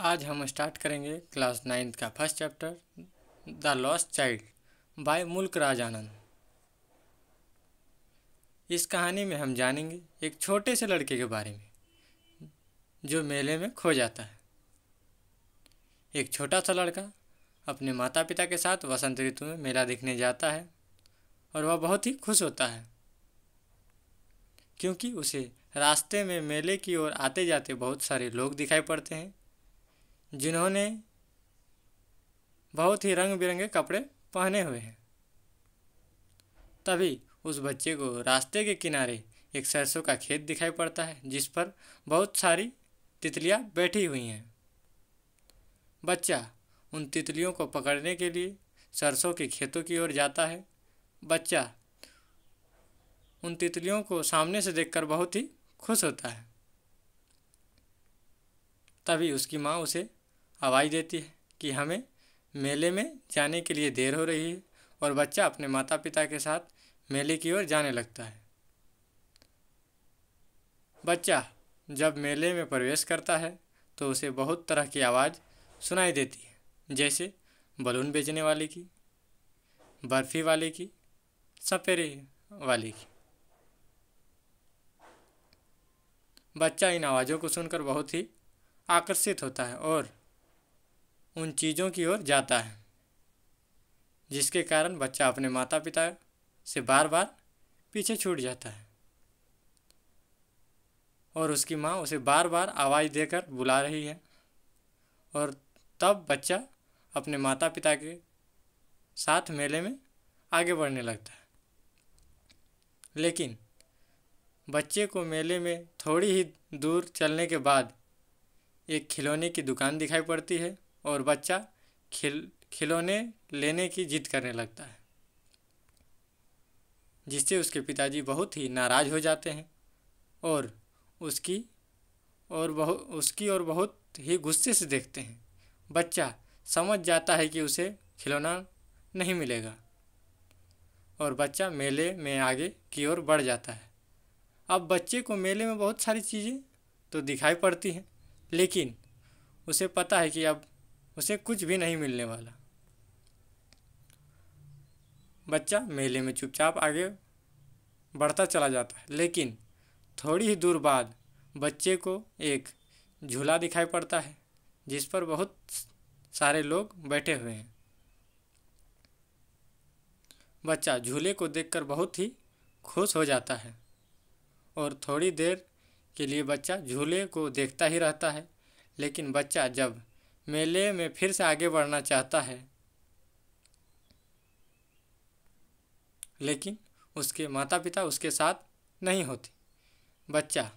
आज हम स्टार्ट करेंगे क्लास 9th का first chapter the lost child by Mulk Raj आनंद। इस कहानी में हम जानेंगे एक छोटे से लड़के के बारे में जो मेले में खो जाता है। एक छोटा सा लड़का अपने माता पिता के साथ वसंत ऋतु में मेला देखने जाता है और वह बहुत ही खुश होता है क्योंकि उसे रास्ते में मेले की ओर आते जाते बहुत सारे लोग दिखाई पड़ते हैं जिन्होंने बहुत ही रंग बिरंगे कपड़े पहने हुए हैं। तभी उस बच्चे को रास्ते के किनारे एक सरसों का खेत दिखाई पड़ता है जिस पर बहुत सारी तितलियां बैठी हुई हैं। बच्चा उन तितलियों को पकड़ने के लिए सरसों के खेतों की ओर जाता है। बच्चा उन तितलियों को सामने से देखकर बहुत ही खुश होता है। तभी उसकी माँ उसे आवाज़ देती है कि हमें मेले में जाने के लिए देर हो रही है और बच्चा अपने माता पिता के साथ मेले की ओर जाने लगता है। बच्चा जब मेले में प्रवेश करता है तो उसे बहुत तरह की आवाज़ सुनाई देती है, जैसे बलून बेचने वाले की, बर्फ़ी वाले की, सपेरे वाले की। बच्चा इन आवाज़ों को सुनकर बहुत ही आकर्षित होता है और उन चीज़ों की ओर जाता है, जिसके कारण बच्चा अपने माता पिता से बार बार पीछे छूट जाता है और उसकी माँ उसे बार बार आवाज़ देकर बुला रही है। और तब बच्चा अपने माता पिता के साथ मेले में आगे बढ़ने लगता है। लेकिन बच्चे को मेले में थोड़ी ही दूर चलने के बाद एक खिलौने की दुकान दिखाई पड़ती है और बच्चा खिलौने लेने की जिद करने लगता है, जिससे उसके पिताजी बहुत ही नाराज़ हो जाते हैं और उसकी और बहुत ही गुस्से से देखते हैं। बच्चा समझ जाता है कि उसे खिलौना नहीं मिलेगा और बच्चा मेले में आगे की ओर बढ़ जाता है। अब बच्चे को मेले में बहुत सारी चीज़ें तो दिखाई पड़ती हैं, लेकिन उसे पता है कि अब उसे कुछ भी नहीं मिलने वाला। बच्चा मेले में चुपचाप आगे बढ़ता चला जाता है, लेकिन थोड़ी ही दूर बाद बच्चे को एक झूला दिखाई पड़ता है जिस पर बहुत सारे लोग बैठे हुए हैं। बच्चा झूले को देखकर बहुत ही खुश हो जाता है और थोड़ी देर के लिए बच्चा झूले को देखता ही रहता है। लेकिन बच्चा जब मेले में फिर से आगे बढ़ना चाहता है, लेकिन उसके माता पिता उसके साथ नहीं होते। बच्चा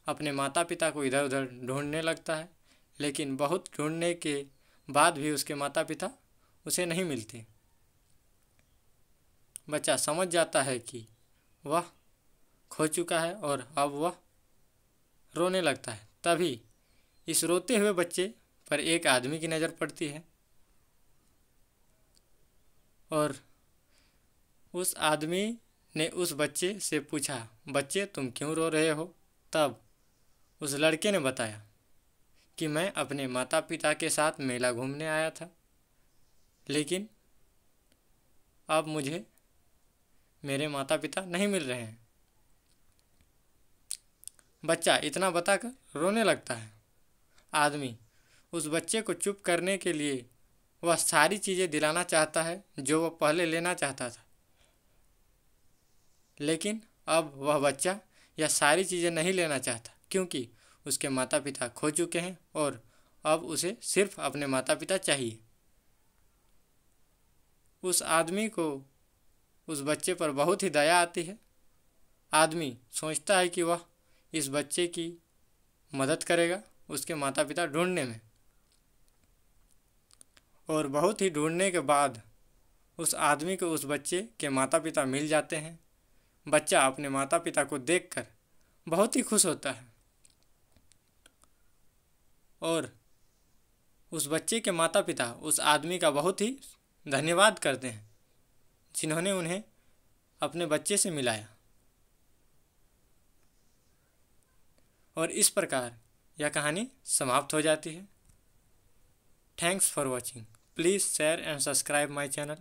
अपने माता पिता को इधर उधर ढूंढने लगता है, लेकिन बहुत ढूंढने के बाद भी उसके माता पिता उसे नहीं मिलते। बच्चा समझ जाता है कि वह खो चुका है और अब वह रोने लगता है। तभी इस रोते हुए बच्चे पर एक आदमी की नज़र पड़ती है और उस आदमी ने उस बच्चे से पूछा, बच्चे तुम क्यों रो रहे हो? तब उस लड़के ने बताया कि मैं अपने माता पिता के साथ मेला घूमने आया था, लेकिन अब मुझे मेरे माता पिता नहीं मिल रहे हैं। बच्चा इतना बताकर रोने लगता है। आदमी उस बच्चे को चुप करने के लिए वह सारी चीज़ें दिलाना चाहता है जो वह पहले लेना चाहता था, लेकिन अब वह बच्चा यह सारी चीज़ें नहीं लेना चाहता क्योंकि उसके माता पिता खो चुके हैं और अब उसे सिर्फ अपने माता पिता चाहिए। उस आदमी को उस बच्चे पर बहुत ही दया आती है। आदमी सोचता है कि वह इस बच्चे की मदद करेगा उसके माता पिता ढूंढने में, और बहुत ही ढूंढने के बाद उस आदमी को उस बच्चे के माता पिता मिल जाते हैं। बच्चा अपने माता पिता को देखकर बहुत ही खुश होता है और उस बच्चे के माता पिता उस आदमी का बहुत ही धन्यवाद करते हैं जिन्होंने उन्हें अपने बच्चे से मिलाया। और इस प्रकार यह कहानी समाप्त हो जाती है। Thanks for watching. Please share and subscribe my channel.